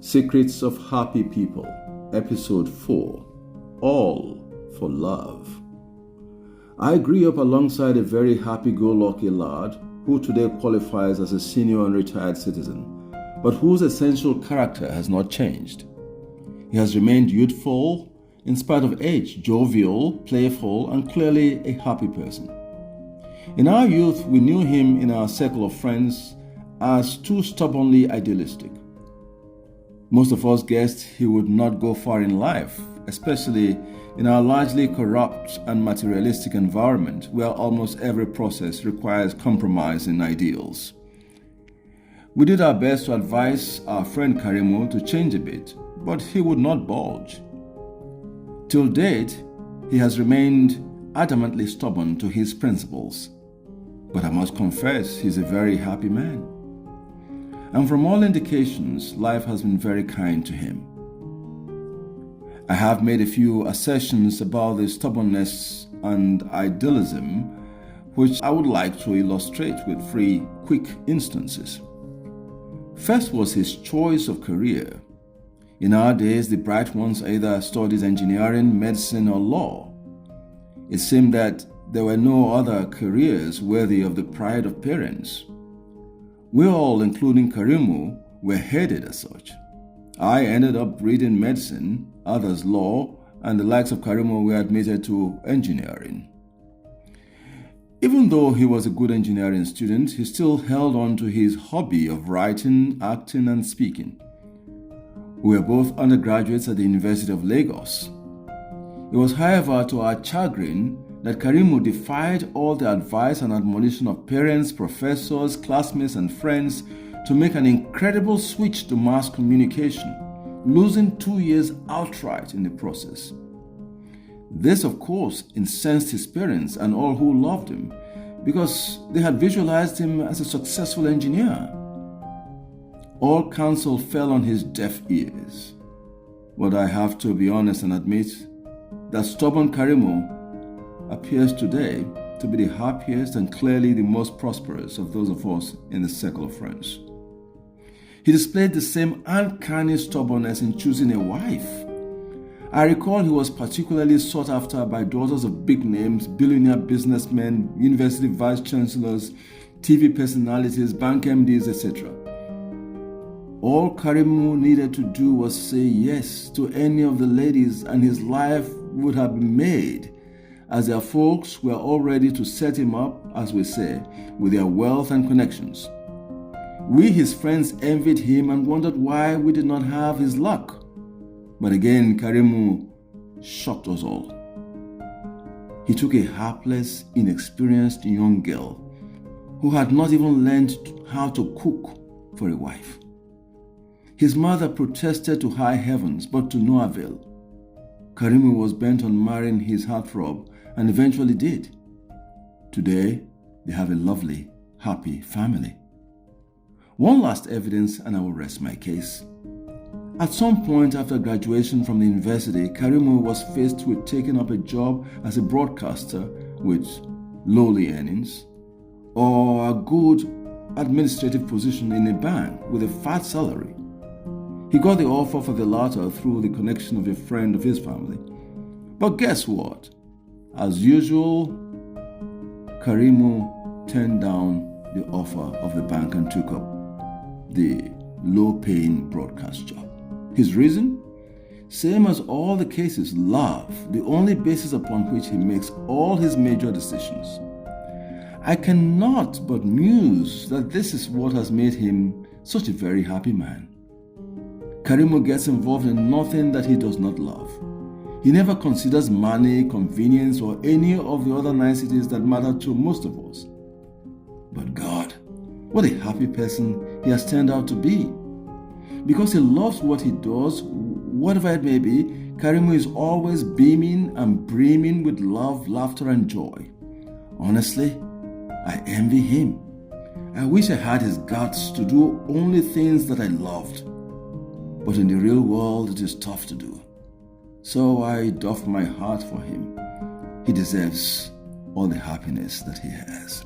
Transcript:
Secrets of Happy People, Episode 4, All for Love. I grew up alongside a very happy-go-lucky lad who today qualifies as a senior and retired citizen, but whose essential character has not changed. He has remained youthful in spite of age, jovial, playful, and clearly a happy person. In our youth, we knew him in our circle of friends as too stubbornly idealistic. Most of us guessed he would not go far in life, especially in our largely corrupt and materialistic environment where almost every process requires compromise in ideals. We did our best to advise our friend Karimu to change a bit, but he would not budge. Till date, he has remained adamantly stubborn to his principles. But I must confess, he's a very happy man. And from all indications, life has been very kind to him. I have made a few assertions about the stubbornness and idealism, which I would like to illustrate with 3 quick instances. First was his choice of career. In our days, the bright ones either studied engineering, medicine, or law. It seemed that there were no other careers worthy of the pride of parents. We all, including Karimu, were headed as such. I ended up reading medicine, others law, and the likes of Karimu were admitted to engineering. Even though he was a good engineering student, he still held on to his hobby of writing, acting, and speaking. We were both undergraduates at the University of Lagos. It was, however, to our chagrin that Karimu defied all the advice and admonition of parents, professors, classmates, and friends to make an incredible switch to mass communication, losing 2 years outright in the process. This, of course, incensed his parents and all who loved him because they had visualized him as a successful engineer. All counsel fell on his deaf ears. But I have to be honest and admit that stubborn Karimu appears today to be the happiest and clearly the most prosperous of those of us in the circle of friends. He displayed the same uncanny stubbornness in choosing a wife. I recall he was particularly sought after by daughters of big names, billionaire businessmen, university vice chancellors, TV personalities, bank MDs, etc. All Karimu needed to do was say yes to any of the ladies and his life would have been made, as their folks were all ready to set him up, as we say, with their wealth and connections. We, his friends, envied him and wondered why we did not have his luck. But again, Karimu shocked us all. He took a hapless, inexperienced young girl who had not even learned how to cook for a wife. His mother protested to high heavens, but to no avail. Karimu was bent on marrying his heartthrob and eventually did. Today, they have a lovely, happy family. One last evidence and I will rest my case. At some point after graduation from the university, Karimu was faced with taking up a job as a broadcaster with lowly earnings or a good administrative position in a bank with a fat salary. He got the offer for the latter through the connection of a friend of his family. But guess what? As usual, Karimu turned down the offer of the bank and took up the low-paying broadcast job. His reason? Same as all the cases, love, the only basis upon which he makes all his major decisions. I cannot but muse that this is what has made him such a very happy man. Karimu gets involved in nothing that he does not love. He never considers money, convenience, or any of the other niceties that matter to most of us. But God, what a happy person he has turned out to be. Because he loves what he does, whatever it may be, Karimu is always beaming and brimming with love, laughter, and joy. Honestly, I envy him. I wish I had his guts to do only things that I loved. But in the real world, it is tough to do. So I doff my heart for him. He deserves all the happiness that he has.